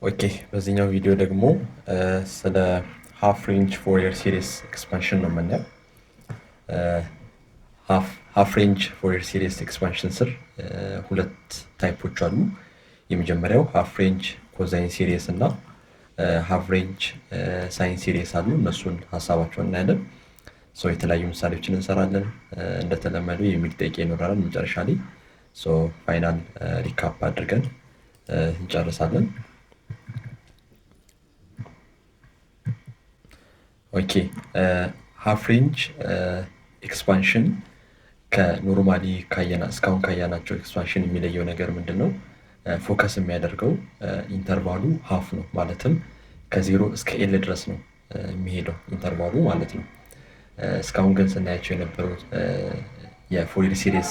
ኦኬ በዚህኛው ቪዲዮ ደግሞ ስለ ሃፍ ሬንጅ ፎሪየር ሲሪስ ኤክስፓንሽን ነው የምናየው። ሃፍ ሬንጅ ፎሪየር ሲሪስ ኤክስፓንሽን ስር ሁለት ታይፖች አሉ። የመጀመሪያው ሃፍ ሬንጅ ኮዛይን ሲሪስ እና ሃፍ ሬንጅ ሳይን ሲሪስ አሉ። እነሱን ሀሳባቸውን እናያለን። የተለያዩ ምሳሌዎችን እንሰራለን። እንደተለመደው የሚል ጥያቄ ይኖራል መጨረሻ ላይ። ፋይናል ሪካፕ አድርገን እንጨርሳለን። ኦኬ ሃፍ ሬንጅ ኤክስፓንሽን ከኖርማሊ እስካሁን ካያናቸው ኤክስፓንሽን የሚለየው ነገር ምንድን ነው? ፎከስ የሚያደርገው ኢንተርቫሉ ሃፍ ነው። ማለትም ከ0 እስከ ኤል ድረስ ነው የሚሄደው ኢንተርቫሉ ማለት ነው። እስካሁን ግን ስናያቸው የነበሩት የፎሪየር ሲሪስ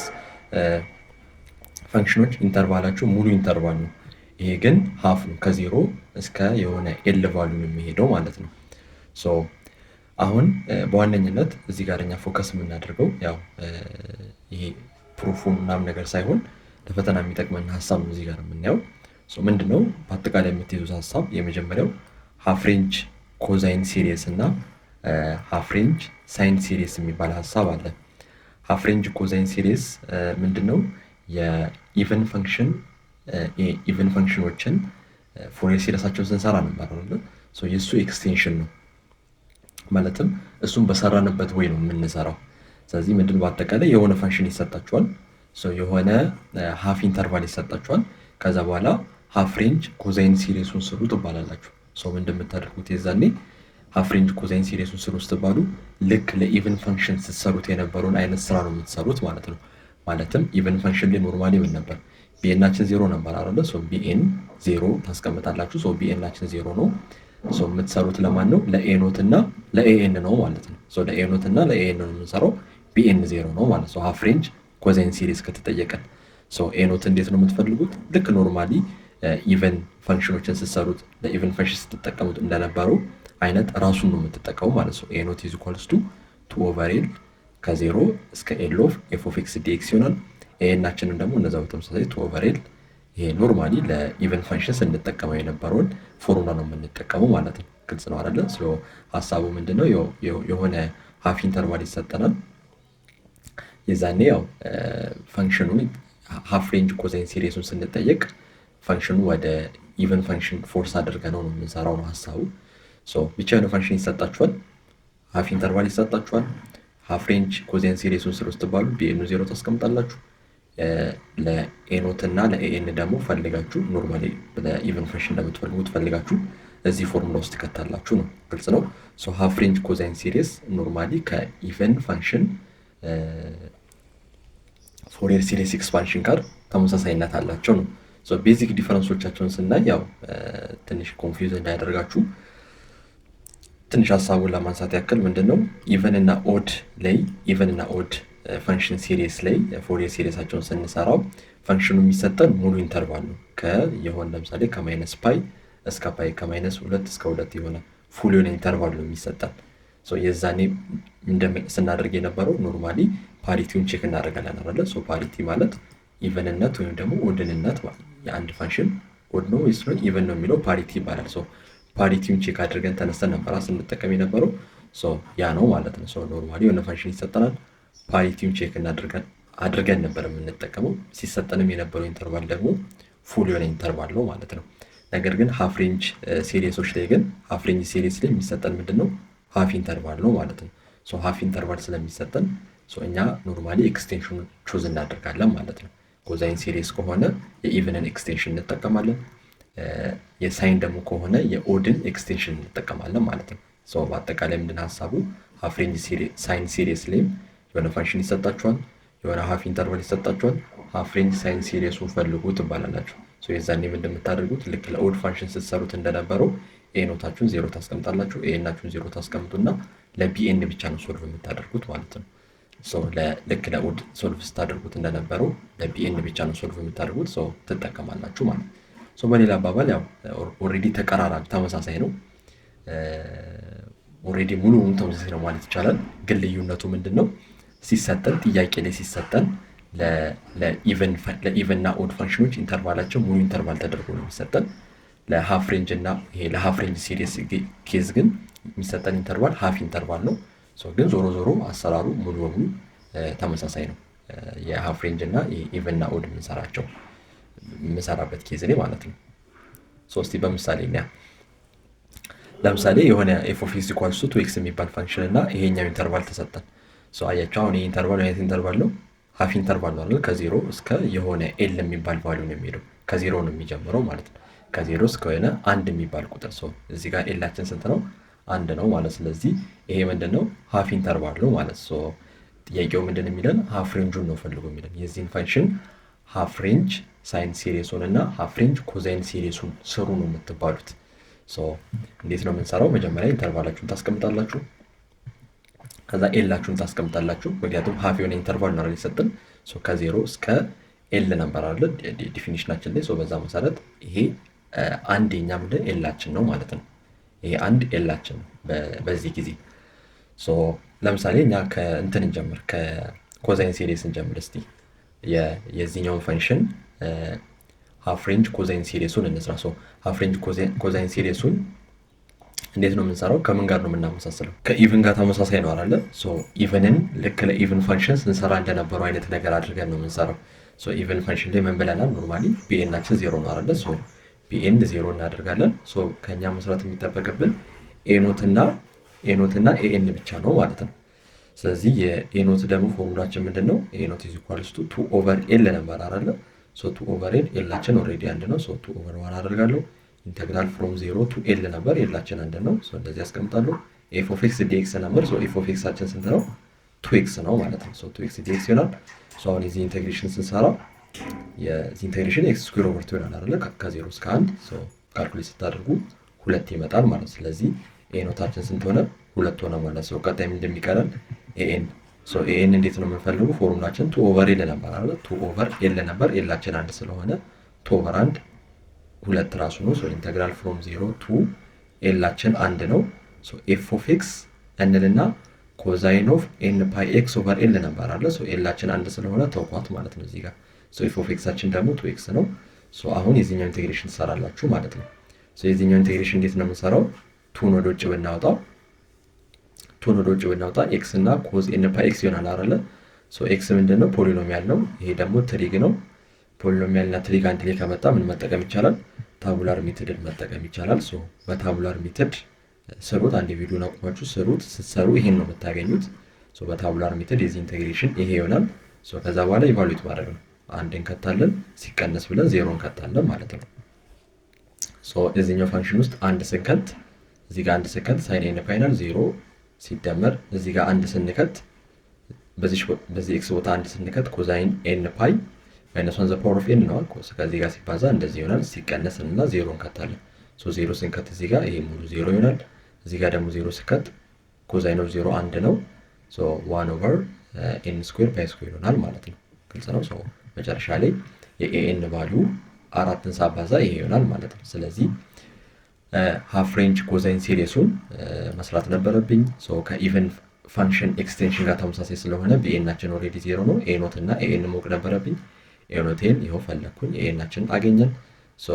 ፈንክሽኖች ኢንተርቫላቸው ሙሉ ኢንተርቫል ነው። ይሄ ግን ሃፍ ነው። ከ0 እስከ የሆነ ኤል ቫሉ ነው የሚሄደው ማለት ነው። አሁን በዋነኝነት እዚህ ጋር እኛ ፎከስ የምናደርገው ያው ይሄ ፕሩፉን ምናምን ነገር ሳይሆን ለፈተና የሚጠቅመን ሀሳብ ነው እዚህ ጋር የምናየው። ምንድነው በአጠቃላይ የምትይዙት ሀሳብ? የመጀመሪያው ሃፍ ሬንጅ ኮዛይን ሲሪስ እና ሃፍ ሬንጅ ሳይን ሲሪስ የሚባል ሀሳብ አለ። ሃፍ ሬንጅ ኮዛይን ሲሪስ ምንድነው? የኢቨን ፈንክሽኖችን ፎሪየር ሲሪሳቸውን ስንሰራ ነበር አይደል? የእሱ ኤክስቴንሽን ነው። ማለትም እሱን በሰራንበት ወይ ነው የምንሰራው። ስለዚህ ምንድነው በአጠቃላይ የሆነ ፈንክሽን ይሰጣችኋል። የሆነ ሃፍ ኢንተርቫል ይሰጣችኋል። ከዛ በኋላ ሃፍ ሬንጅ ኮዛይን ሲሪሱን ስሩ ትባላላችሁ። ምንድን የምታደርጉት የዛኔ ሃፍ ሬንጅ ኮዛይን ሲሪሱን ስሩ ስትባሉ ልክ ለኢቨን ፈንክሽን ስትሰሩት የነበረውን አይነት ስራ ነው የምትሰሩት ማለት ነው። ማለትም ኢቨን ፈንክሽን ላይ ኖርማሊ ምን ነበር? ቢኤናችን 0 ነበር አይደል? ቢኤን 0 ታስቀምጣላችሁ። ቢኤናችን 0 ነው። የምትሰሩት ለማን ነው? ለኤኖት እና ለኤኤን ነው ማለት ነው። ለኤኖት እና ለኤኤን ነው የምንሰራው። ቢኤን 0 ነው ማለት ነው። ሃፍ ሬንጅ ኮዛይን ሲሪስ ከተጠየቀን ኤኖት እንዴት ነው የምትፈልጉት? ልክ ኖርማሊ ኢቨን ፈንክሽኖችን ስትሰሩት ለኢቨን ፈንክሽን ስትጠቀሙት እንደነበረው አይነት ራሱን ነው የምትጠቀሙ ማለት ነው። ኤኖት ኢዝ ኢኳልስ ቱ 2 ኦቨር ኤል ከ0 እስከ ኤል ኦፍ ኤፍ ኦፍ ኤክስ ዲኤክስ ይሆናል። ኤኤናችንን ደግሞ እነዛው በተመሳሳይ 2 ኦቨር ኤል ይሄ ኖርማሊ ለኢቨን ፈንክሽን ስንጠቀመው የነበረውን ፎርሙላ ነው የምንጠቀመው ማለት ነው። ግልጽ ነው አይደለ? ሀሳቡ ምንድነው? የሆነ ሃፍ ኢንተርቫል ይሰጠናል። የዛኔ ያው ፈንክሽኑን ሃፍ ሬንጅ ኮዛይን ሲሪሱን ስንጠየቅ ፈንክሽኑ ወደ ኢቨን ፈንክሽን ፎርስ አድርገነው ነው የምንሰራው ነው ሀሳቡ። ብቻ የሆነ ፈንክሽን ይሰጣችኋል፣ ሃፍ ኢንተርቫል ይሰጣችኋል። ሃፍ ሬንጅ ኮዛይን ሲሪሱን ስሩ ስትባሉ ቢኤኑ 0 ታስቀምጣላችሁ። ለኤኖት እና ለኤኤን ደግሞ ፈልጋችሁ ኖርማሊ ለኢቨን ፈንክሽን እንደምትፈልጉት ፈልጋችሁ እዚህ ፎርሙላ ውስጥ ትከታላችሁ ነው። ግልጽ ነው። ሃፍ ሬንጅ ኮዛይን ሲሪስ ኖርማሊ ከኢቨን ፈንክሽን ፎሪየር ሲሪስ ኤክስፓንሽን ጋር ተመሳሳይነት አላቸው ነው። ቤዚክ ዲፈረንሶቻቸውን ስናይ ያው ትንሽ ኮንፊውዝ እንዳያደርጋችሁ ትንሽ ሀሳቡን ለማንሳት ያክል ምንድነው ኢቨን እና ኦድ ፈንክሽን ሲሪስ ላይ ፎሪየር ሲሪሳቸውን ስንሰራው ፈንክሽኑ የሚሰጠን ሙሉ ኢንተርቫል ነው። የሆነ ለምሳሌ ከማይነስ ፓይ እስከ ፓይ ከማይነስ 2 እስከ 2 የሆነ ፉል የሆነ ኢንተርቫል ነው የሚሰጠን። የዛኔ ስናደርግ የነበረው ኖርማሊ ፓሪቲውን ቼክ እናደርጋለን አይደል? ፓሪቲ ማለት ኢቨንነት ወይም ደግሞ ኦድንነት ማለት የአንድ ፈንክሽን ኦድ ነው ወይስ ኢቨን ነው የሚለው ፓሪቲ ይባላል። ፓሪቲውን ቼክ አድርገን ተነስተን ነበር ስንጠቀም የነበረው ያ ነው ማለት ነው። ኖርማሊ የሆነ ፈንክሽን ይሰጠናል፣ ፓሪቲውን ቼክ አድርገን ነበር የምንጠቀመው። ሲሰጠንም የነበረው ኢንተርቫል ደግሞ ፉል የሆነ ኢንተርቫል ነው ማለት ነው። ነገር ግን ሃፍ ሬንጅ ሲሪሶች ላይ ግን ሃፍ ሬንጅ ሲሪስ ላይ የሚሰጠን ምንድነው? ሃፍ ኢንተርቫል ነው ማለት ነው። ሃፍ ኢንተርቫል ስለሚሰጠን እኛ ኖርማሊ ኤክስቴንሽን ቹዝ እናደርጋለን ማለት ነው። ኮዛይን ሲሪስ ከሆነ የኢቨንን ኤክስቴንሽን እንጠቀማለን። የሳይን ደግሞ ከሆነ የኦድን ኤክስቴንሽን እንጠቀማለን ማለት ነው። በአጠቃላይ ምንድን ሀሳቡ? ሃፍ ሬንጅ ሳይን ሲሪስ ላይም የሆነ ፈንክሽን ይሰጣችኋል፣ የሆነ ሃፍ ኢንተርቫል ይሰጣችኋል። ሃፍ ሬንጅ ሳይን ሲሪሱን ፈልጉ ትባላላችሁ። የዛኔ ምንድን የምታደርጉት ልክ ለኦድ ፈንክሽን ስትሰሩት እንደነበረው ኤኖታችሁን 0 ታስቀምጣላችሁ፣ ኤናችሁን 0 ታስቀምጡና ለቢኤን ብቻ ነው ሶልቭ የምታደርጉት ማለት ነው። ልክ ለኦድ ሶልቭ ስታደርጉት እንደነበረው ለቢኤን ብቻ ነው ሶልቭ የምታደርጉት ትጠቀማላችሁ ማለት ነው። በሌላ አባባል ያው ኦልሬዲ ተቀራራቢ ተመሳሳይ ነው። ኦልሬዲ ሙሉ ተመሳሳይ ነው ማለት ይቻላል። ግን ልዩነቱ ምንድን ነው? ሲሰጠን ጥያቄ ላይ ሲሰጠን ለኢቨን እና ኦድ ፈንክሽኖች ኢንተርቫላቸው ሙሉ ኢንተርቫል ተደርጎ ነው የሚሰጠን። ለሃፍ ሬንጅ እና ይሄ ለሃፍ ሬንጅ ሲሪየስ ኬዝ ግን የሚሰጠን ኢንተርቫል ሃፍ ኢንተርቫል ነው። ግን ዞሮ ዞሮ አሰራሩ ሙሉ በሙሉ ተመሳሳይ ነው። የሃፍ ሬንጅ እና ኢቨን እና ኦድ የምንሰራበት ኬዝ ላይ ማለት ነው። እስቲ በምሳሌ ኛ ለምሳሌ የሆነ ኤፍ ኦፍ ኤክስ ኢኳልስ ቱ ኤክስ የሚባል ፋንክሽን እና ይሄኛው ኢንተርቫል ተሰጠን። አያቸው አሁን ይሄ ኢንተርቫል አይነት ኢንተርቫል ነው፣ ሃፍ ኢንተርቫል ነው አይደል? ከዜሮ እስከ የሆነ ኤል የሚባል ቫልዩ ነው የሚሄደው። ከዜሮ ነው የሚጀምረው ማለት ነው። ከዜሮ እስከ የሆነ አንድ የሚባል ቁጥር እዚህ ጋር ኤላችን ስንት ነው? አንድ ነው ማለት። ስለዚህ ይሄ ምንድነው? ሃፍ ኢንተርቫል ነው ማለት። ጥያቄው ምንድን የሚለን ሃፍ ሬንጁን ነው ፈልጎ የሚለን። የዚህን ፋንክሽን ሃፍ ሬንጅ ሳይን ሲሪየሱን እና ሃፍ ሬንጅ ኮዛይን ሲሪየሱን ስሩ ነው የምትባሉት። እንዴት ነው የምንሰራው? መጀመሪያ ኢንተርቫላችሁን ታስቀምጣላችሁ፣ ከዛ ኤላችሁን ታስቀምጣላችሁ። ምክንያቱም ሃፍ የሆነ ኢንተርቫል ነው የሰጠን። ከዜሮ እስከ ኤል ነበር አለ ዲፊኒሽናችን ላይ። በዛ መሰረት ይሄ አንድ የኛ ምንድን ኤላችን ነው ማለት ነው። ይሄ አንድ ኤላችን ነው በዚህ ጊዜ። ለምሳሌ እኛ ከእንትን እንጀምር፣ ከኮዛይን ሲሪየስ እንጀምር እስቲ። የዚህኛውን ፈንክሽን ሃፍ ሬንጅ ኮዛይን ሲሪየሱን እንስራ። ሃፍ ሬንጅ ኮዛይን ሲሪየሱን እንዴት ነው የምንሰራው? ከምን ጋር ነው የምናመሳስለው? ከኢቭን ጋር ተመሳሳይ ነው አይደለ? ኢቭንን ልክ ለኢቭን ፋንክሽን ስንሰራ እንደነበረው አይነት ነገር አድርገን ነው የምንሰራው። ኢቭን ፋንክሽን ላይ ምን ብለናል? ኖርማሊ ቢኤናችን ዜሮ ነው አይደለ? ቢኤን ዜሮ እናደርጋለን። ከኛ መስራት የሚጠበቅብን ኤኖትና ኤኤን ብቻ ነው ማለት ነው። ስለዚህ የኤኖት ደግሞ ፎርሙላችን ምንድን ነው? ኤኖት ኢዝ ኢኳልስ ቱ 2 ኦቨር ኤል ነበር አይደለ? 2 ኦቨር ኤል ኤላችን ኦልሬዲ አንድ ነው። 2 ኦቨር 1 አደርጋለሁ። ኢንተግራል ፍሮም 0 ቱ ኤል ነበር፣ ኤላችን አንድ ነው። እንደዚህ ያስቀምጣለሁ። ኤፍ ኦፍ ኤክስ ዲኤክስ ነበር። ኤፍ ኦፍ ኤክሳችን ስንት ነው? 2ኤክስ ነው ማለት ነው። 2ኤክስ ዲኤክስ ይሆናል። አሁን የዚህ ኢንቴግሬሽን ስንሰራ የዚህ ኢንቴግሬሽን ኤክስ ስኩዌር ኦቨር 2 ይሆናል አይደለ? ከ0 እስከ 1 ካልኩሌት ስታደርጉ 2 ይመጣል ማለት ነው። ስለዚህ ኤኖታችን ስንት ሆነ? 2 ሆነ ማለት ነው። ቀጣይ ምን እንደሚቀረን ኤኤን። ኤኤን እንዴት ነው የምንፈልጉ? ፎርሙላችን 2 ኦቨር ኤል ነበር አይደል? 2 ኦቨር ኤል ነበር። ኤላችን አንድ ስለሆነ 2 ኦቨር 1 2 ራሱ ነው። ኢንተግራል ፍሮም 0 ቱ ኤላችን አንድ ነው። ኤፍ ኦፍ ኤክስ እንልና ኮዛይን ኦፍ ኤን ፓይ ኤክስ ኦቨር ኤል ነበር አይደል? ኤላችን አንድ ስለሆነ ተውኳት ማለት ነው እዚህ ጋር። ኤፍ ኦፍ ኤክሳችን ደግሞ 2ኤክስ ነው። አሁን የዚህኛው ኢንቴግሬሽን ትሰራላችሁ ማለት ነው። የዚህኛው ኢንቴግሬሽን እንዴት ነው የምንሰራው? ቱን ወደ ውጭ ብናወጣ ኤክስ እና ኮዝ ኤን ፓይ ኤክስ ይሆናል አይደለ? ኤክስ ምንድነው? ፖሊኖሚያል ነው። ይሄ ደግሞ ትሪግ ነው። ፖሊኖሚያል እና ትሪግ አንድ ላይ ከመጣ ምን መጠቀም ይቻላል? ታቡላር ሜትድን መጠቀም ይቻላል። በታቡላር ሜትድ ስሩት። አንድ ቪዲዮን አቁማችሁ ስሩት። ስትሰሩ ይሄን ነው የምታገኙት። በታቡላር ሜትድ የዚህ ኢንቴግሬሽን ይሄ ይሆናል። ከዛ በኋላ ኢቫሉዌት ማድረግ ነው። አንድ እንከታለን፣ ሲቀነስ ብለን 0 እንከታለን ማለት ነው። እዚህኛው ፋንክሽን ውስጥ አንድ ስንከት እዚህ ጋር አንድ ስንከት ሳይን ኤን ፋይናል 0 ሲደመር እዚህ ጋር አንድ ስንከት በዚህ ኤክስ ቦታ አንድ ስንከት ኮዛይን ኤን ፓይ ማይነስ 1 ዘ ፓወር ኦፍ ኤን ነው። ከዚህ ጋር ሲባዛ እንደዚህ ይሆናል። ሲቀነስ እና 0 እንከታለን። 0 ስንከት እዚህ ጋር ይሄ ሙሉ 0 ይሆናል። እዚህ ጋር ደግሞ 0 ስንከት ኮዛይን ኦፍ 0 1 ነው። 1 ኦቨር ኤን ስኩዌር ፓይ ስኩዌር ይሆናል ማለት ነው። ግልጽ ነው። መጨረሻ ላይ የኤኤን ቫልዩ 4ን ሳባዛ ይሄ ይሆናል ማለት ነው። ስለዚህ ሃፍ ሬንጅ ኮዛይን ሲሪየሱን መስራት ነበረብኝ። ከኢቨን ፋንክሽን ኤክስቴንሽን ጋር ተመሳሳይ ስለሆነ ቢኤናችን ኦልሬዲ 0 ነው። ኤኖት እና ኤኤን ሞቅ ነበረብኝ። ኤኖቴን ይኸው ፈለግኩኝ፣ ኤኤናችን አገኘን።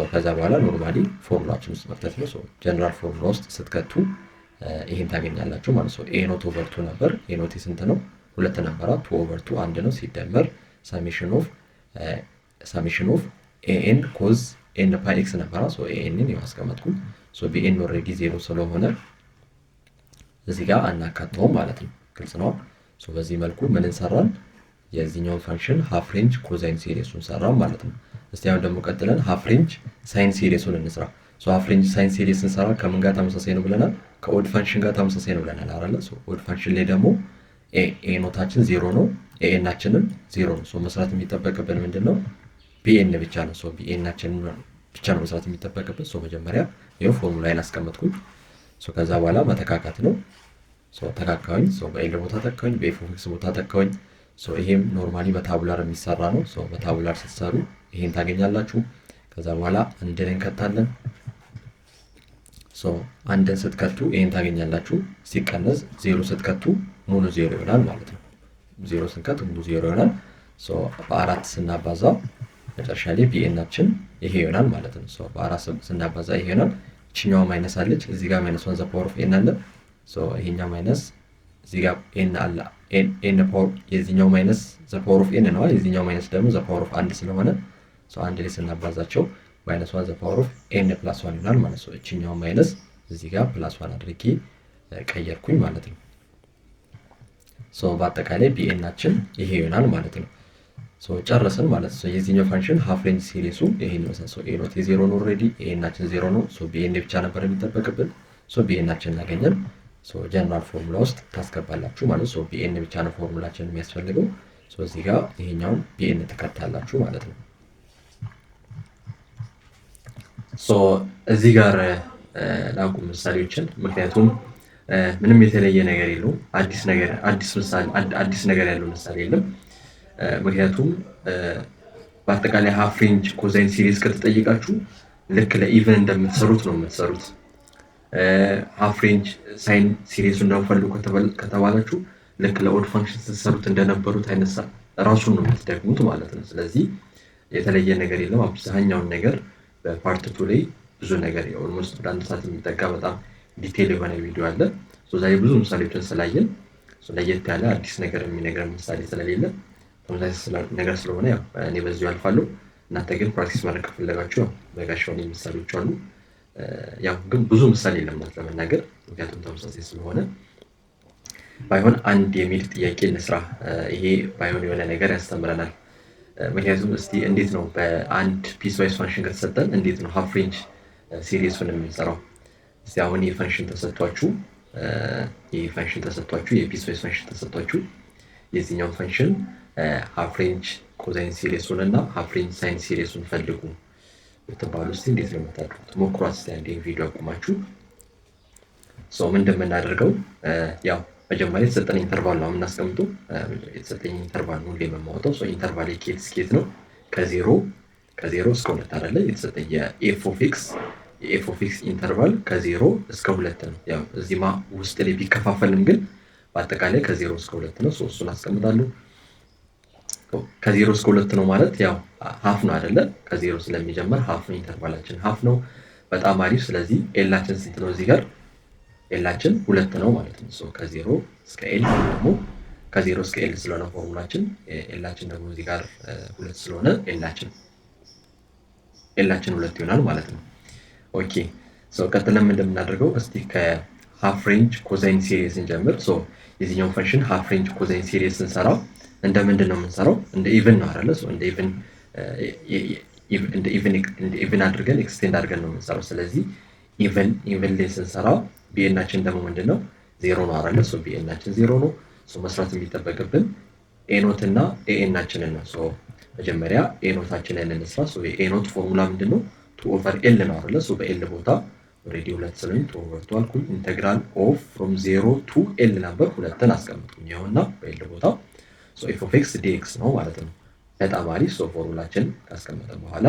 ከዛ በኋላ ኖርማሊ ፎርሙላችን ውስጥ መክተት ነው። ጀነራል ፎርሙላ ውስጥ ስትከቱ ይሄን ታገኛላችሁ ማለት ነው። ኤኖት ኦቨር 2 ነበር። ኤኖቴ ስንት ነው? 2 ነበራ። 2 ኦቨር 2 1 ነው ሲደመር ሳሜሽን ኦፍ ኤኤን ኮዝ ኤን ፓይ ኤክስ ነበራ። ኤኤንን ያስቀመጥኩኝ። ቢኤን ኦልሬዲ 0 ስለሆነ እዚህ ጋር አናካተውም ማለት ነው። ግልጽ ነው። በዚህ መልኩ ምን እንሰራን? የዚህኛውን ፋንክሽን ሃፍ ሬንጅ ኮዛይን ሲሪየሱን ሰራን ማለት ነው። እስቲ አሁን ደግሞ ቀጥለን ሃፍ ሬንጅ ሳይን ሲሪየሱን እንስራ። ሃፍ ሬንጅ ሳይን ሲሪየስ እንሰራ ከምን ጋር ተመሳሳይ ነው ብለናል? ከኦድ ፋንክሽን ጋር ተመሳሳይ ነው ብለናል አይደል? ኦድ ፋንክሽን ላይ ደግሞ ኤኖታችን 0 ነው፣ ኤኤናችንም 0 ነው። መስራት የሚጠበቅብን ምንድነው? ቢኤን ብቻ ነው። ቢኤናችንን ብቻ ነው መስራት የሚጠበቅብን። መጀመሪያ ይሄው ፎርሙላዬን አስቀመጥኩኝ። ከዛ በኋላ መተካካት ነው። ተካካኝ። በኤል ቦታ ተካኝ፣ በኤፍ ኦፍ ኤክስ ቦታ ተካኝ። ይሄም ኖርማሊ በታቡላር የሚሰራ ነው። በታቡላር ስትሰሩ ይሄን ታገኛላችሁ። ከዛ በኋላ አንድን እንከታለን። አንድን ስትከቱ ይሄን ታገኛላችሁ። ሲቀነስ 0 ስትከቱ ሙሉ 0 ይሆናል ማለት ነው። 0 ስንከት ሙሉ 0 ይሆናል። በ4 ስናባዛ መጨረሻ ላይ ቢኤናችን ይሄ ይሆናል ማለት ነው። በአራት ስናባዛ ይሄ ይሆናል። ይችኛዋ ማይነስ አለች እዚህ ጋር ማይነስ ዋን ዘ ፓወር ኦፍ ኤን አለ። ይሄኛው ማይነስ እዚህ ጋር ኤን አለ። ኤን ፓወር የዚህኛው ማይነስ ዘ ፓወር ኦፍ ኤን ነው። የዚህኛው ማይነስ ደግሞ ዘ ፓወር ኦፍ አንድ ስለሆነ አንድ ላይ ስናባዛቸው ማይነስ ዋን ዘ ፓወር ኦፍ ኤን ፕላስ ዋን ይሆናል ማለት ነው። ይችኛው ማይነስ እዚህ ጋር ፕላስ ዋን አድርጌ ቀየርኩኝ ማለት ነው። በአጠቃላይ ቢኤናችን ይሄ ይሆናል ማለት ነው። ጨረስን ማለት ነው። የዚህኛው ፋንክሽን ሃፍ ሬንጅ ሲሪሱ ይሄን ይመስላል። ኤ ኖት የዜሮ ነው ኦልሬዲ ኤናችን ዜሮ ነው። ቢኤን ብቻ ነበር የሚጠበቅብን። ቢኤናችን እናገኘን። ጀነራል ፎርሙላ ውስጥ ታስገባላችሁ ማለት ነው። ቢኤን ብቻ ነው ፎርሙላችን የሚያስፈልገው። እዚህ ጋር ይሄኛውን ቢኤን ትከታላችሁ ማለት ነው። እዚህ ጋር ላቁም ምሳሌዎችን፣ ምክንያቱም ምንም የተለየ ነገር የለውም። አዲስ ነገር ያለው ምሳሌ የለም። ምክንያቱም በአጠቃላይ ሃፍ ሬንጅ ኮዛይን ሲሪዝ ከተጠየቃችሁ ልክ ለኢቨን እንደምትሰሩት ነው የምትሰሩት። ሃፍ ሬንጅ ሳይን ሲሪዙ እንደምፈልጉ ከተባላችሁ ልክ ለኦድ ፋንክሽን ስትሰሩት እንደነበሩት አይነት ራሱን ነው የምትደግሙት ማለት ነው። ስለዚህ የተለየ ነገር የለም። አብዛኛውን ነገር በፓርት ቱ ላይ ብዙ ነገር ኦልሞስት ወደ 1 ሰዓት የሚጠጋ በጣም ዲቴል የሆነ ቪዲዮ አለ። ዛሬ ብዙ ምሳሌዎችን ስላየን ለየት ያለ አዲስ ነገር የሚነግረን ምሳሌ ስለሌለ ተመሳሳይ ነገር ስለሆነ ያው እኔ በዚሁ አልፋለሁ። እናንተ ግን ፕራክቲስ ማድረግ ከፈለጋችሁ ያው በጋሻው ምሳሌዎች አሉ። ያው ግን ብዙ ምሳሌ የለም ለመናገር ምክንያቱም ተመሳሳይ ስለሆነ። ባይሆን አንድ የሚል ጥያቄ እንስራ። ይሄ ባይሆን የሆነ ነገር ያስተምረናል። ምክንያቱም እስቲ እንዴት ነው በአንድ ፒስ ዋይዝ ፋንክሽን ከተሰጠን እንዴት ነው ሃፍ ሬንጅ ሲሪሱን የምንሰራው? እስቲ አሁን ይሄ ፋንክሽን ተሰጥቷችሁ የፒስ ዋይዝ ፋንክሽን ተሰጥቷችሁ የዚህኛው ፋንክሽን ሃፍ ሬንጅ ኮዛይን ሲሪሱን እና ሃፍ ሬንጅ ሳይን ሲሪሱን ፈልጉ ብትባሉ እስቲ እንዴት ነው የምታደርጉት? ሞክሯት እስቲ አንዴ ቪዲዮ አቁማችሁ። ምን እንደምናደርገው ያው መጀመሪያ የተሰጠን ኢንተርቫል ነው የምናስቀምጠው። የተሰጠኝ ኢንተርቫል ነው የማወጣው። ኢንተርቫል ስኬት ነው ከዜሮ እስከ 2 አይደለ? የተሰጠኝ የኤፍ ኦፍ ኤክስ ኢንተርቫል ከዜሮ እስከ 2 ነው። ያው እዚህማ ውስጥ ላይ ቢከፋፈልም ግን በአጠቃላይ ከዜሮ እስከ 2 ነው። እሱን አስቀምጣለሁ። ከዜሮ እስከ 2 ነው ማለት ያው ሃፍ ነው አይደለ? ከዜሮ ስለሚጀምር ሃፍ ነው፣ ኢንተርቫላችን ሃፍ ነው። በጣም አሪፍ። ስለዚህ ኤላችን ስንት ነው? እዚህ ጋር ኤላችን 2 ነው ማለት ነው። ከዜሮ እስከ ኤል ደግሞ ከዜሮ እስከ ኤል ስለሆነ ፎርሙላችን ኤላችን ደግሞ እዚህ ጋር 2 ስለሆነ ኤላችን 2 ይሆናል ማለት ነው። ኦኬ ቀጥለን እንደምናደርገው እስቲ ከሃፍ ሬንጅ ኮዛይን ሲሪዝ እንጀምር። የዚህኛው ፋንክሽን ሃፍ ሬንጅ ኮዛይን ሲሪዝ ስንሰራ እንደምንድን ነው የምንሰራው? እንደ ኢቭን ነው አይደለ? እንደ ኢቭን አድርገን ኤክስቴንድ አድርገን ነው የምንሰራው። ስለዚህ ኢቭን ላይ ስንሰራ ቢኤናችን ደግሞ ምንድነው? 0 ነው አይደለ? ቢኤናችን 0 ነው። መስራት የሚጠበቅብን ኤኖት እና ኤኤናችንን ነው። መጀመሪያ ኤኖታችንን እንስራ። የኤኖት ፎርሙላ ምንድነው? 2/L ነው አይደለ? በኤል ቦታ ኦልሬዲ 2 ስለሆነ 2/2 አልኩኝ። ኢንተግራል ኦፍ ፍሮም 0 ቱ ኤል ነበር 2ን አስቀምጡኝ። ይኸውና በኤል ቦታ ኤፍ ኦፍ ኤክስ ዲኤክስ ነው ማለት ነው። በጣም አሪፍ። ፎርሙላችን ካስቀመጠ በኋላ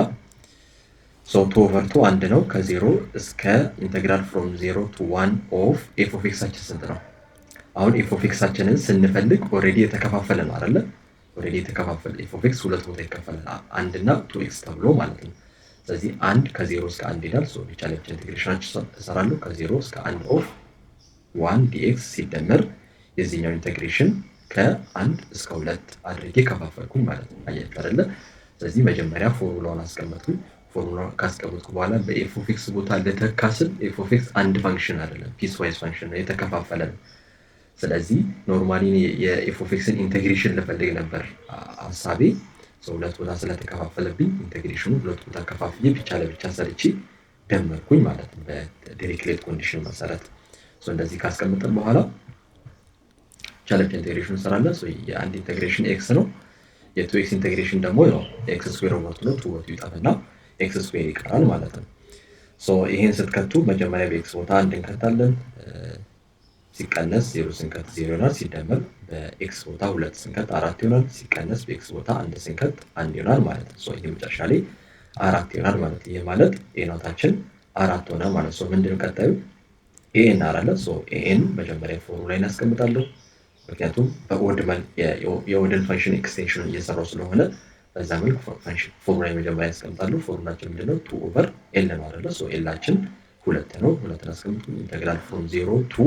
2/2 1 ነው። ከ0 እስከ ኢንተግራል ፍሮም 0 ቱ 1 ኦፍ ኤፍ ኦፍ ኤክሳችን ስንት ነው? አሁን ኤፍ ኦፍ ኤክሳችንን ስንፈልግ ኦልሬዲ የተከፋፈለ ነው አይደለ? ኦልሬዲ የተከፋፈለ ኤፍ ኦፍ ኤክስ 2 ቦታ ይከፈላል። 1 እና 2x ተብሎ ማለት ነው። ስለዚህ 1 ከ0 እስከ 1 ይላል። ብቻ ለብቻ ኢንቴግሬሽናችን እሰራለሁ። ከ0 እስከ 1 ኦፍ 1 ዲኤክስ ሲደመር የዚህኛው ኢንቴግሬሽን ከ1 እስከ 2 አድርጌ ከፋፈልኩኝ ማለት ነው። አያችሁ አይደለ? ስለዚህ መጀመሪያ ፎርሙላውን አስቀመጥኩኝ። ፎርሙላውን ካስቀመጥኩ በኋላ በኤፍ ኦፍ ኤክስ ቦታ ለተካስል ኤፍ ኦፍ ኤክስ አንድ ፋንክሽን አይደለም፣ ፒስ ዋይዝ ፋንክሽን ነው፣ የተከፋፈለ ነው። ስለዚህ ኖርማሊ የኤፍ ኦፍ ኤክስን ኢንቴግሬሽን ልፈልግ ነበር ሀሳቤ። 2 ቦታ ስለተከፋፈለብኝ ኢንቴግሬሽኑ 2 ቦታ ከፋፍዬ ብቻ ለብቻ ሰርቼ ደመርኩኝ ማለት ነው በዲሪክሌት ኮንዲሽን መሰረት። እንደዚህ ካስቀመጥን በኋላ ብቻ ለብቻ ኢንቴግሬሽን እንሰራለን። የአንድ ኢንቴግሬሽን ኤክስ ነው። የ2x ኢንቴግሬሽን ደግሞ ያው ኤክስ ስኩዌር ኦቨር 2 2 ይጠፋና ኤክስ ስኩዌር ይቀራል ማለት ነው። ይሄን ስትከቱ መጀመሪያ በኤክስ ቦታ 1 እንከታለን። ሲቀነስ 0 ስንከት 0 ይሆናል። ሲደመር በኤክስ ቦታ 2 ስንከት 4 ይሆናል። ሲቀነስ በኤክስ ቦታ 1 ስንከት 1 ይሆናል ማለት ነው። ይሄ መጨረሻ ላይ 4 ይሆናል ማለት ነው። ይሄ ማለት ኤኖታችን 4 ሆነ ማለት ነው። ምንድነው ቀጣዩ? ኤን አራለ። ኤን መጀመሪያ ፎርሙላ ላይ እናስቀምጣለሁ። ምክንያቱም በኦድ የኦድን ፋንክሽን ኤክስቴንሽን እየሰራው ስለሆነ በዛ መልክ ፎርሙላ መጀመሪያ ያስቀምጣለሁ። ፎርሙላችን ምንድነው? 2/L ነው አይደለ? ኤላችን 2 ነው። 2 አስቀምጡ። ኢንተግራል ፍሮም 0 to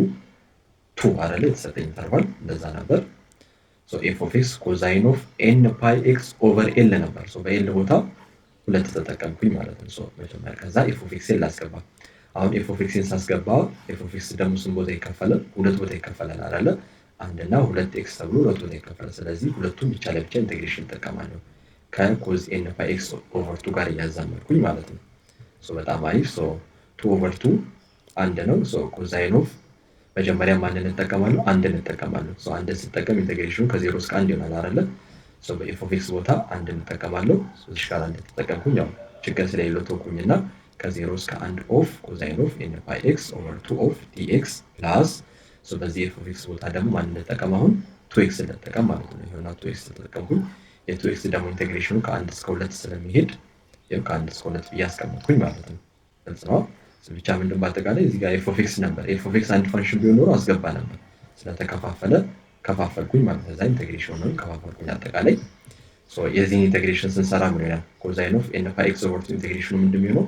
2 አይደለ? የተሰጠኝ ኢንተርቫል እንደዛ ነበር። ኤፍ ኦፍ ኤክስ ኮዛይን ኦፍ ኤን ፓይ ኤክስ ኦቨር ኤል ነበር። በኤል ቦታ 2 ተጠቀምኩኝ ማለት ነው። መጀመሪያ ከዛ ኤፍ ኦፍ ኤክስን ላስገባ። አሁን ኤፍ ኦፍ ኤክስን ሳስገባ ኤፍ ኦፍ ኤክስ ደግሞ ስንት ቦታ ይከፈላል? 2 ቦታ ይከፈላል አይደለ? 1 እና 2 ኤክስ ተብሎ 2 ቦታ ይከፈላል። ስለዚህ ሁለቱም ብቻ ለብቻ ኢንቴግሬሽን እጠቀማለሁ ከኮዝ ኤን ፓይ ኤክስ ኦቨር 2 ጋር እያዛመድኩኝ ማለት ነው። በጣም አሪፍ። 2 ኦቨር 2 1 ነው። ኮዛይን ኦፍ መጀመሪያ ማንን እንጠቀማለሁ? አንድን እንጠቀማለሁ። አንድን ስጠቀም ኢንቴግሬሽኑ ከ0 እስከ 1 ይሆናል አይደለ? በኤፍ ኦፍ ኤክስ ቦታ አንድን እንጠቀማለሁ። እዚህ ጋር አንድ ተጠቀምኩኝ፣ ያው ችግር ስለሌለው ተውኩኝና ከ0 እስከ 1 ኦፍ ኮዛይን ኦፍ ኤን ፓይ ኤክስ ኦቨር 2 ኦፍ ዲኤክስ ፕላስ በዚህ ኤፍ ኦፍ ኤክስ ቦታ ደግሞ ማንን እንጠቀም? አሁን 2ኤክስ እንጠቀም ማለት ነው። ይሄውና 2ኤክስ ተጠቀምኩኝ። የ2ኤክስ ደግሞ ኢንቴግሬሽኑ ከ1 እስከ 2 ስለሚሄድ ያው ከ1 እስከ 2 ብዬ አስቀመጥኩኝ ማለት ነው። ግልጽ ነው። ብቻ ምንድን በአጠቃላይ እዚህ ጋር ኤፍ ኦፍ ኤክስ ነበር። ኤፍ ኦፍ ኤክስ አንድ ፋንክሽን ቢሆን ኖሮ አስገባ ነበር። ስለተከፋፈለ ከፋፈልኩኝ ማለት ነው። ኢንቴግሬሽኑን ከፋፈልኩኝ። አጠቃላይ የዚህን ኢንቴግሬሽን ስንሰራ ምን ይሆናል? ኮዛይን ኦፍ ኤን ፓይ ኤክስ ኦቨር 2 ኢንቴግሬሽኑ ምንድን የሚሆነው?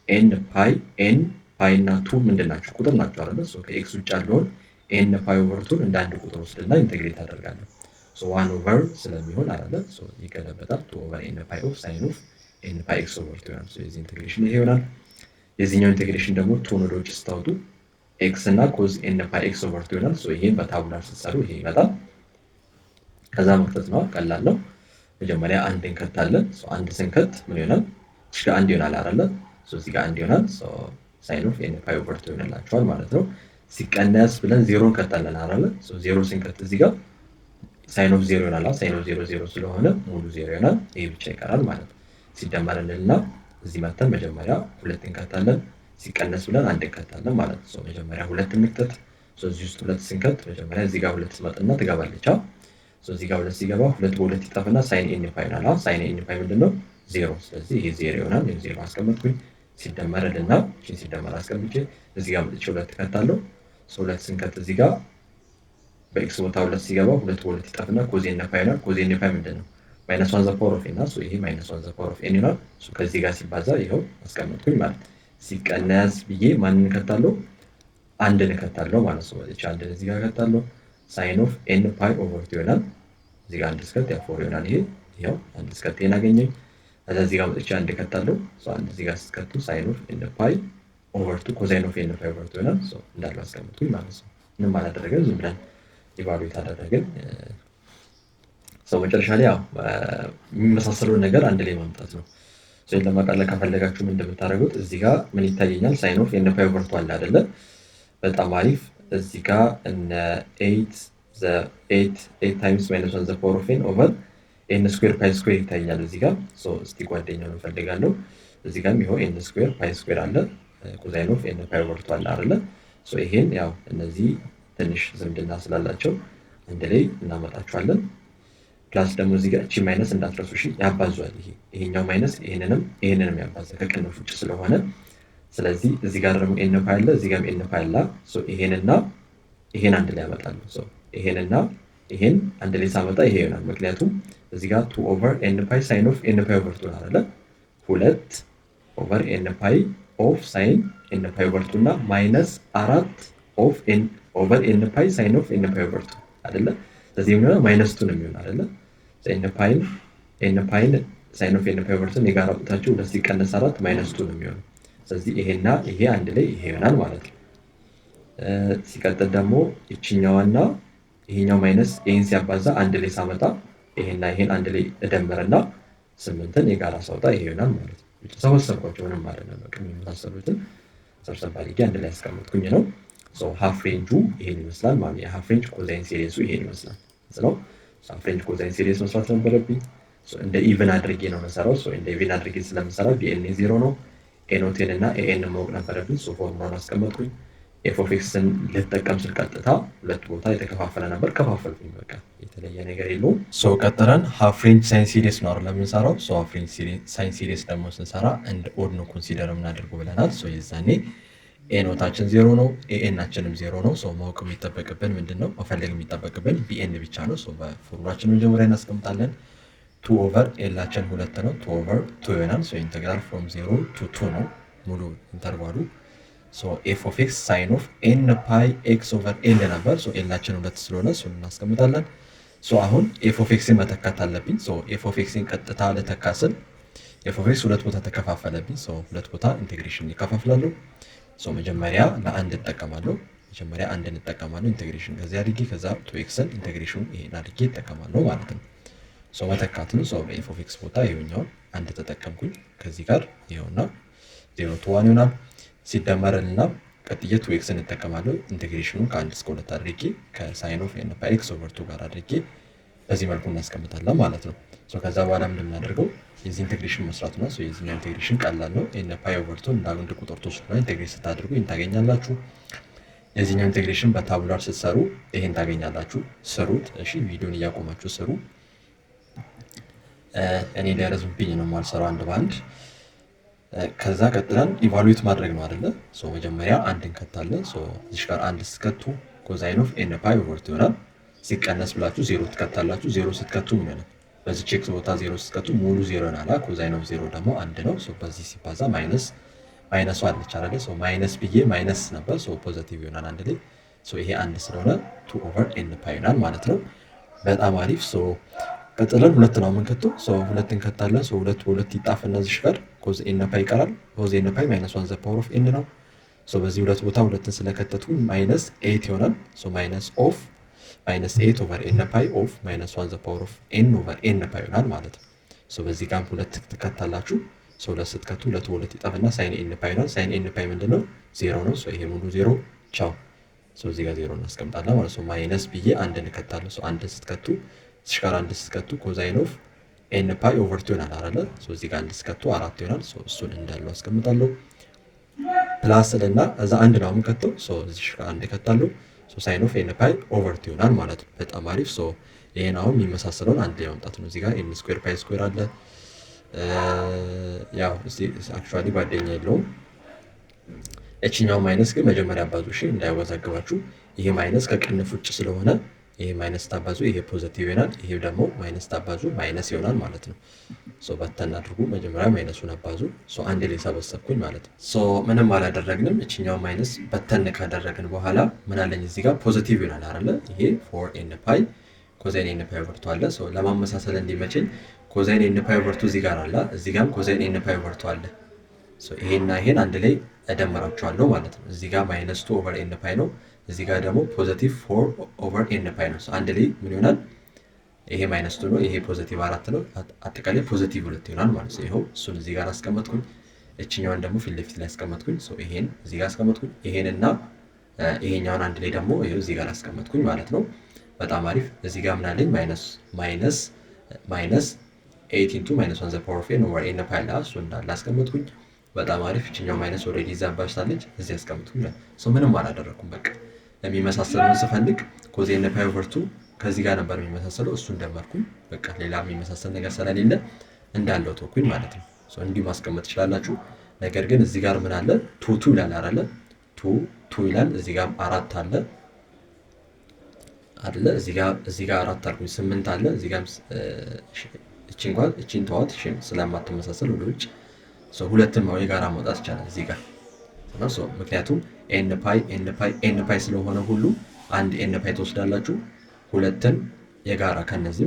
ኤን ፓይ እና 2 ምንድን ናቸው? ቁጥር ናቸው አይደል? ከኤክስ ውጭ ያለውን ኤን ፓይ ኦቨር 2 እንደ አንድ ቁጥር ወስድና ኢንቴግሬት አደርጋለሁ። 1 ኦቨር ስለሚሆን አይደል? ይገለበጣል። 2 ኦቨር ኤን ፓይ ኦፍ ሳይን ኦፍ ኤን ፓይ ኤክስ ኦቨር 2 ይሆናል። የዚህ ኢንቴግሬሽን ይሄ ይሆናል። የዚህኛው ኢንቴግሬሽን ደግሞ 2 ወደ ውጭ ስታወጡ ኤክስ እና ኮዝ ኤን ፓይ ኤክስ ኦቨር 2 ይሆናል። ይሄን በታቡላር ስትሰሩ ይሄ ይመጣል። ከዛ መክተት ነው፣ ቀላል ነው። መጀመሪያ አንድ እንከታለን። አንድ ስንከት ምን ይሆናል? እዚህ ጋር አንድ ይሆናል አይደለ? እዚህ ጋር አንድ ይሆናል። ሳይን ኦፍ ኤን ፓይ ኦቨር 2 ይሆንላችኋል ማለት ነው። ሲቀነስ ብለን 0 እንከታለን አይደለ? 0 ስንከት እዚህ ጋር ሳይን ኦፍ 0 ይሆናል። ሳይን ኦፍ 0 0 ስለሆነ ሙሉ 0 ይሆናል። ይሄ ብቻ ይቀራል ማለት ነው። ሲደመርልና እዚህ መተን መጀመሪያ 2 እንከታለን። ሲቀነስ ብለን 1 እንከታለን ማለት ነው። መጀመሪያ 2 እንክተት። እዚህ ውስጥ 2 ስንከት መጀመሪያ እዚህ ጋር 2 ትመጥና ትገባለች። እዚህ ጋር 2 ሲገባ 2 በ2 ይጠፍና ሳይን ኤን ፓይ ይሆናል። ሳይን ኤን ፓይ ምንድነው? 0። ስለዚህ ይሄ 0 ይሆናል። 0 አስቀመጥኩኝ። ሲደመርልና እቺን ሲደመር አስቀምጬ እዚህ ጋር መጥቼ 2 እከታለሁ። 2 ስንከት እዚህ ጋር በኤክስ ቦታ 2 ሲገባ 2 በ2 ይጠፍና ኮዝ ኤን ፓይ ይሆናል። ኮዝ ኤን ፓይ ምንድነው? ማይነስ 1 ዘ ፓወር ኦፍ ኤን እና ይሄ ማይነስ 1 ዘ ፓወር ኦፍ ኤን ይሆናል። ከዚህ ጋር ሲባዛ ይሄው አስቀመጥኩኝ ማለት። ሲቀነስ ብዬ ማንን እከታለሁ? አንድን እከታለሁ ማለት ነው። እቺ አንድን እዚህ ጋር እከታለሁ። ሳይን ኦፍ ኤን ፓይ ኦቨር 2 ይሆናል። እዚህ ጋር አንድ ስከት ያው 4 ይሆናል። ይሄው አንድ ስከት ኤን አገኘኝ። እዚህ ጋር መጥቼ አንድ እከታለሁ። አንድ እዚህ ጋር ስትከቱ ሳይን ኦፍ ኤን ፓይ ኦቨር 2 ኮሳይን ኦፍ ኤን ፓይ ኦቨር 2 ይሆናል። እንዳለ አስቀመጥኩኝ ማለት ነው። ምንም አላደረገን፣ ዝም ብለን ኢቫሉዌት አደረግን። መጨረሻ ላይ ያው የሚመሳሰለውን ነገር አንድ ላይ ማምጣት ነው። ለማቃለል ከፈለጋችሁ ምን እንደምታደርጉት እዚህ ጋር ምን ይታየኛል? ሳይን ኦፍ ኤን ፓይ ኦቨር 2 አለ አይደለ? በጣም አሪፍ። እዚህ ጋር እነ 8 ታይምስ ማይነስ 1 ዘ ፓወር ኦፍ ኤን ኦቨር ኤን ስኩዌር ፓይ ስኩዌር ይታየኛል እዚህ ጋር። እስቲ ጓደኛውን እንፈልጋለሁ። እዚህ ጋርም ይኸው ኤን ስኩዌር ፓይ ስኩዌር አለ፣ ኮሳይን ኦፍ ኤን ፓይ ኦቨር 2 አለ አይደለ? ይሄን ያው እነዚህ ትንሽ ዝምድና ስላላቸው አንድ ላይ እናመጣቸዋለን። ፕላስ ደግሞ እዚህ ጋር እቺ ማይነስ እንዳትረሱ እሺ፣ ያባዟል። ይሄኛው ማይነስ ይሄንንም ያባዛል ከቅንፍ ውጭ ስለሆነ። ስለዚህ እዚህ ጋር ደግሞ ኤን ፓይ አለ፣ እዚህ ጋርም ኤን ፓይ አለ። ይሄንና ይሄን አንድ ላይ ያመጣሉ። ይሄንና ይሄን አንድ ላይ ሳመጣ ይሄ ይሆናል። ምክንያቱም እዚህ ጋር 2 ኦቨር ኤን ፓይ ሳይን ኦፍ ኤን ፓይ ኦቨር 2 አይደለ? 2 ኦቨር ኤን ፓይ ኦፍ ሳይን ኤን ፓይ ኦቨር 2 እና ማይነስ 4 ኦፍ ኤን ኦቨር ኤን ፓይ ሳይን ኦፍ ኤን ፓይ ኦቨር 2 አይደለ? ስለዚህ ምን ይሆናል? ማይነስ 2 ነው የሚሆነው አይደለ? ኤን ፓይን ሳይን ኦፍ ኤን ፓይ ኦቨር 2 የጋራ ቁጥራቸው 2 ሲቀነስ 4 ማይነስ 2 ነው የሚሆነው። ስለዚህ ይሄና ይሄ አንድ ላይ ይሄ ይሆናል ማለት ነው። ሲቀጥል ደግሞ ይችኛዋና ይሄኛው ማይነስ ይሄን ሲያባዛ አንድ ላይ ሳመጣ ይሄና ይሄን አንድ ላይ እደምርና 8ን የጋራ ሳውጣ ይሄ ይሆናል ማለት ነው። ሰበሰብኳቸው ምንም ማለት ነው። በቃ የሚመሳሰሉትን ሰብሰብ አድርጌ አንድ ላይ ያስቀመጥኩኝ ነው። ሃፍ ሬንጁ ይሄን ይመስላል ማለት ነው። የሃፍ ሬንጅ ኮዛይን ሲሪሱ ይሄን ይመስላል ነው። ሃፍ ሬንጅ ኮዛይን ሲሪስ መስራት ነበረብኝ። እንደ ኢቭን አድርጌ ነው መሰራው። እንደ ኢቭን አድርጌ ስለምሰራ ቢኤን 0 ነው። ኤኖቴን እና ኤኤን ማወቅ ነበረብኝ። ፎርሙላውን አስቀመጥኩኝ። ኤፍ ኦፍ ኤክስን ልጠቀም ስል ቀጥታ ሁለት ቦታ የተከፋፈለ ነበር፣ ከፋፈልኩኝ። በቃ የተለየ ነገር የለውም። ቀጥረን ሃፍ ሬንጅ ሳይን ሲሪስ ነው አይደል የምንሰራው። ሃፍ ሬንጅ ሳይን ሲሪስ ደግሞ ስንሰራ እንደ ኦድ ነው ኮንሲደር የምናደርገው ብለናል። የዛኔ ኤኖታችን 0 ነው፣ ኤኤናችንም 0 ነው። ማወቅ የሚጠበቅብን ምንድነው? መፈለግ የሚጠበቅብን ቢኤን ብቻ ነው። በፎርሙላችን መጀመሪያ እናስቀምጣለን። 2 ኦቨር ኤላችን 2 ነው 2 ኦቨር 2 ይሆናል። ሶ ኢንተግራል ፍሮም 0 to 2 ነው ሙሉ ኢንተርቫሉ። ሶ ኤፍ ኦፍ ኤክስ ሳይን ኦፍ ኤን ፓይ ኤክስ ኦቨር ኤል ነበር። ሶ ኤላችን 2 ስለሆነ እሱን እናስቀምጣለን። ሶ አሁን ኤፍ ኦፍ ኤክስን መተካት አለብኝ። ሶ ኤፍ ኦፍ ኤክስን ቀጥታ ልተካስል ኤፍ ኦፍ ኤክስ ሁለት ቦታ ተከፋፈለብኝ። ሶ ሁለት ቦታ ኢንቴግሬሽን ይከፋፍላለሁ። ሶ መጀመሪያ ለአንድ እጠቀማለሁ። መጀመሪያ አንድ እንጠቀማለሁ ኢንቴግሬሽን ከዚህ አድርጌ ከዛ ቱ ኤክስን ኢንቴግሬሽን ይሄን አድርጌ እጠቀማለሁ ማለት ነው። ሶ መተካት ነው። ሶ በኤፍ ኦፍ ኤክስ ቦታ ይኸኛውን አንድ ተጠቀምኩኝ ከዚህ ጋር ይኸውና 0 to 1 ይሆናል። ሲደመርልና ቀጥዬ ቱ ኤክስን እጠቀማለሁ ኢንቴግሬሽኑን ከ1 እስከ 2 አድርጌ ከሳይን ኦፍ ኤን ፓይ ኤክስ ኦቨር 2 ጋር አድርጌ በዚህ መልኩ እናስቀምጣለን ማለት ነው። ሶ ከዛ በኋላ እንደምናደርገው የዚህ ኢንቴግሬሽን መስራት ነው። ሶ የዚህኛው ኢንቴግሬሽን ቀላል ነው። ኤን ፓይ ኦቨር 2 እንደ አንድ ቁጥር ተወስዶ ኢንቴግሬት ስታደርጉ ይሄን ታገኛላችሁ። የዚህኛው ኢንቴግሬሽን በታቡላር ስትሰሩ ይሄን ታገኛላችሁ። ስሩት። እሺ ቪዲዮን እያቆማችሁ ስሩ። እኔ ሊያረዝምብኝ ነው የማልሰራው አንድ በአንድ። ከዛ ቀጥለን ኢቫሉዌት ማድረግ ነው አይደለ? ሶ መጀመሪያ አንድ እንከታለን። ሶ እዚህ ጋር አንድ ስትከቱ ኮዛይን ኦፍ ኤን ፓይ ኦቨር 2 ይሆናል። ሲቀነስ ብላችሁ 0 ትከታላችሁ። 0 ስትከቱ ምን ይሆናል? በዚህ ቼክ ቦታ 0 ስትከቱ ሙሉ 0 ይሆናል። ኮዛይን ኦፍ 0 ደግሞ 1 ነው። ሶ በዚህ ሲባዛ ማይነሱ አለች አይደለ? ሶ ማይነስ ብዬ ማይነስ ነበር። ሶ ፖዚቲቭ ይሆናል አንድ ላይ። ሶ ይሄ አንድ ስለሆነ 2 ኦቨር ኤን ፓይ ይሆናል ማለት ነው። በጣም አሪፍ። ሶ ቀጥለን ሁለት ነው የምንከተው። ሶ ሁለት እንከታለን። ሶ ሁለት በሁለት ይጣፍና እዚህ ጋር ኮዝ ኤን ፓይ ይቀራል። ኮዝ ኤን ፓይ ማይነስ 1 ዘ ፓወር ኦፍ ኤን ነው። ሶ በዚህ ሁለት ቦታ ሁለትን ስለከተትኩኝ ማይነስ 8 ይሆናል። ሶ ማይነስ 8 ኦቨር ኤን ፓይ ኦፍ ማይነስ 1 ዘ ፓወር ኦፍ ኤን ኦቨር ኤን ፓይ ይሆናል ማለት ነው። ሶ በዚህ ጋር ሁለት ትከታላችሁ። ሶ ሁለት ስትከቱ ሁለት በሁለት ይጣፍና ሳይን ኤን ፓይ ይሆናል። ሳይን ኤን ፓይ ምንድነው? 0 ነው። ሶ ይሄ ሙሉ 0 ቻው። ሶ እዚህ ጋር 0 እናስቀምጣለን ማለት ነው። ማይነስ ብዬ አንድ እንከታለን። ሶ አንድ ስትከቱ እዚህ ጋር አንድ ስትከቱ ኮዛይን ኦፍ ኤን ፓይ ኦቨር 2 ይሆናል አይደል? ሶ እዚህ ጋር አንድ ስትከቱ 4 ይሆናል። ሶ እሱን እንዳለው አስቀምጣለሁ። ፕላስ እና እዛ አንድ ነው የምከተው። ሶ እዚህ ጋር አንድ ከታለሁ። ሶ ሳይን ኦፍ ኤን ፓይ ኦቨር 2 ይሆናል ማለት ነው። በጣም አሪፍ። ሶ ይሄን አሁን የሚመሳሰለውን አንድ ላይ ማምጣት ነው። እዚህ ጋር ኤን ስኩዌር ፓይ ስኩዌር አለ። ያው አክቹአሊ ጓደኛ የለውም። እቺኛው ማይነስ ግን መጀመሪያ አባዙ። እሺ እንዳይወዛግባችሁ። ይሄ ማይነስ ከቅንፍ ውጭ ስለሆነ ይሄ ማይነስ ታባዙ ይሄ ፖዚቲቭ ይሆናል። ይሄ ደግሞ ማይነስ ታባዙ ማይነስ ይሆናል ማለት ነው። ሶ በተን አድርጉ። መጀመሪያ ማይነሱን አባዙ። ሶ አንድ ላይ ሰበሰብኩኝ ማለት ነው። ሶ ምንም አላደረግንም። እቺኛው ማይነስ በተን ካደረግን በኋላ ምን አለኝ እዚህ ጋር ፖዚቲቭ ይሆናል አይደለ? ይሄ ፎር ኤን ፓይ ኮዛይን ኤን ፓይ ኦቨር 2 አለ። ሶ ለማመሳሰል እንዲመቸኝ ኮዛይን ኤን ፓይ ኦቨር 2 እዚህ ጋር አለ፣ እዚህ ጋርም ኮዛይን ኤን ፓይ ኦቨር 2 አለ። ሶ ይሄና ይሄን አንድ ላይ እደምራቸዋለሁ ማለት ነው። እዚህ ጋር ማይነስ 2 ኦቨር ኤን ፓይ ነው፣ እዚህ ጋር ደግሞ ፖዚቲቭ 4 ኦቨር ኤን ፓይ ነው። አንድ ላይ ምን ይሆናል? ይሄ ማይነስ 2 ነው፣ ይሄ ፖዚቲቭ 4 ነው። አጠቃላይ ፖዚቲቭ 2 ይሆናል ማለት ነው። ይሄው እሱን እዚህ ጋር አስቀመጥኩኝ። እቺኛውን ደግሞ ፊት ለፊት ላይ አስቀመጥኩኝ። ሶ ይሄን እዚህ ጋር አስቀመጥኩኝ። ይሄንና ይሄኛውን አንድ ላይ ደግሞ ይሄው እዚህ ጋር አስቀመጥኩኝ ማለት ነው። በጣም አሪፍ። እዚህ ጋር ምን አለኝ? ማይነስ 8 ኢንቱ ማይነስ 1 ዘ ፓወር ኦፍ ኤን ኦቨር ኤን ፓይ እሱ እንዳለ አስቀመጥኩኝ። በጣም አሪፍ። እቺኛው ማይነስ ኦልሬዲ ይዛባችታለች፣ እዚህ አስቀመጥኩኝ። ሶ ምንም አላደረኩም። በቃ ለሚመሳሰለው ስፈልግ ኮዝ ኤን ፓይ ኦቨር 2 ከዚህ ጋር ነበር የሚመሳሰለው፣ እሱን ደመርኩኝ። በቃ ሌላ የሚመሳሰል ነገር ስለሌለ እንዳለው ተውኩኝ ማለት ነው። ሶ እንዲሁ ማስቀመጥ ትችላላችሁ። ነገር ግን እዚህ ጋር ምን አለ? ቱ ይላል አይደለ? ቱ ይላል። እዚህ ጋር 4 አለ አይደለ? እዚህ ጋር 4 አልኩኝ፣ 8 አለ። እዚህ ጋር እቺን ተዋት ስለማትመሳሰል ወደ ውጭ። ሶ ሁለቱን የጋራ ማውጣት ይቻላል እዚህ ጋር። ሶ ምክንያቱም ኤን ፓይ ስለሆነ ሁሉ አንድ ኤን ፓይ ትወስዳላችሁ፣ ሁለትን የጋራ ከነዚህ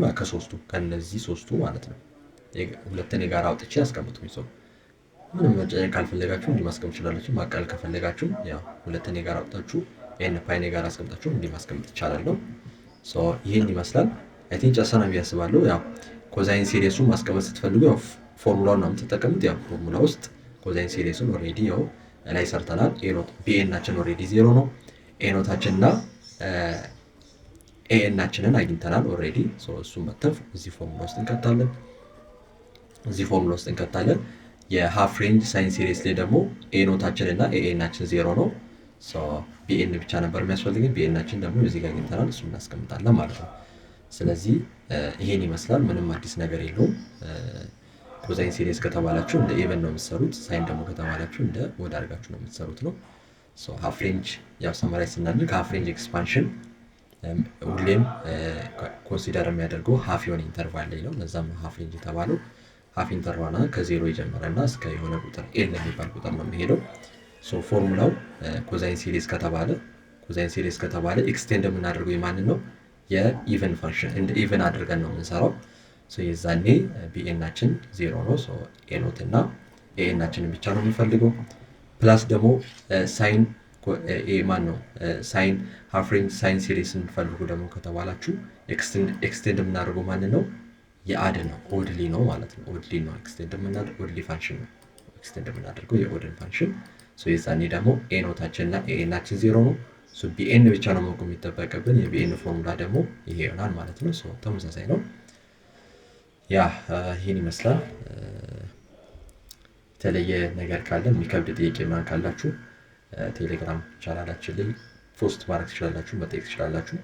ሶስቱ ማለት ነው። ሁለትን የጋራ አውጥቼ አስቀምጡኝ። ሰው ምንም መጨነቅ ካልፈለጋችሁ እንዲህ ማስቀመጥ ትችላላችሁ። ማቃለል ከፈለጋችሁ ያው ሁለትን የጋራ አውጥታችሁ ኤን ፓይን የጋራ አስቀምጣችሁ እንዲህ ማስቀመጥ ይቻላል ነው። ሶ ይሄን ይመስላል። አይ ቲንክ ጨርሰናል ብዬ አስባለሁ። ያው ኮዛይን ሲሪሱን ማስቀመጥ ስትፈልጉ ያው ፎርሙላውን ነው የምትጠቀሙት። ያው ፎርሙላ ውስጥ ኮዛይን ሲሪሱን ኦልሬዲ ያው ላይ ሰርተናል። ቢኤናችን ኦልሬዲ 0 ነው። ኤኖታችንና ኤኤናችንን አግኝተናል ኦልሬዲ። ሶ እሱን መተፍ እዚህ ፎርሙላ ውስጥ እንከታለን። የሃፍ ሬንጅ ሳይን ሲሪስ ላይ ደግሞ ኤኖታችንና ኤኤናችን 0 ነው። ሶ ቢኤን ብቻ ነበር የሚያስፈልገን። ቢኤናችን ደግሞ እዚህ ጋር አግኝተናል፣ እሱን እናስቀምጣለን ማለት ነው። ስለዚህ ይሄን ይመስላል። ምንም አዲስ ነገር የለውም። ኮዛይን ሲሪስ ከተባላችሁ እንደ ኤቨን ነው የምትሰሩት። ሳይን ደግሞ ከተባላችሁ እንደ ወድ አድርጋችሁ ነው የምትሰሩት ነው። ሶ ሃፍ ሬንጅ ያው ሰመራይዝ ስናደርግ ሃፍ ሬንጅ ኤክስፓንሽን ሁሌም ኮንሲደር የሚያደርገው ሀፍ የሆነ ኢንተርቫል ላይ ነው። ለዛም ነው ሀፍ ሬንጅ የተባለው። ሀፍ ኢንተርቫል ከዜሮ ይጀምረና እስከ የሆነ ቁጥር ኤል የሚባል ቁጥር ነው የሚሄደው። ፎርሙላው ኮዛይን ሲሪስ ከተባለ ኤክስቴንድ የምናደርገው የማንን ነው? የኢቨን ፈንክሽን እንደ ኢቨን አድርገን ነው የምንሰራው። የዛኔ ቢኤናችን ዜሮ ነው። ኤኖት እና ኤናችንን ብቻ ነው የሚፈልገው። ፕላስ ደግሞ ሳይን ሳይን ሃፍ ሬንጅ ሳይን ሲሪስ እንፈልጉ ደግሞ ከተባላችሁ ኤክስቴንድ የምናደርገው ማንን ነው? የአድ ነው፣ ኦድሊ ነው ማለት ነው። ኦድሊ ነው ኤክስቴንድ የምናደርገው፣ ኦድሊ ፋንክሽን ነው ኤክስቴንድ የምናደርገው የኦድን ፋንክሽን። የዛኔ ደግሞ ኤኖታችን እና ኤናችን ዜሮ ነው። ቢኤን ብቻ ነው መቆም የሚጠበቅብን። የቢኤን ፎርሙላ ደግሞ ይሄ ይሆናል ማለት ነው። ተመሳሳይ ነው። ይህን ይመስላል። የተለየ ነገር ካለ የሚከብድ ጥያቄ ምናምን ካላችሁ ቴሌግራም ቻናላችን ላይ ፖስት ማድረግ ትችላላችሁ፣ መጠየቅ ትችላላችሁ።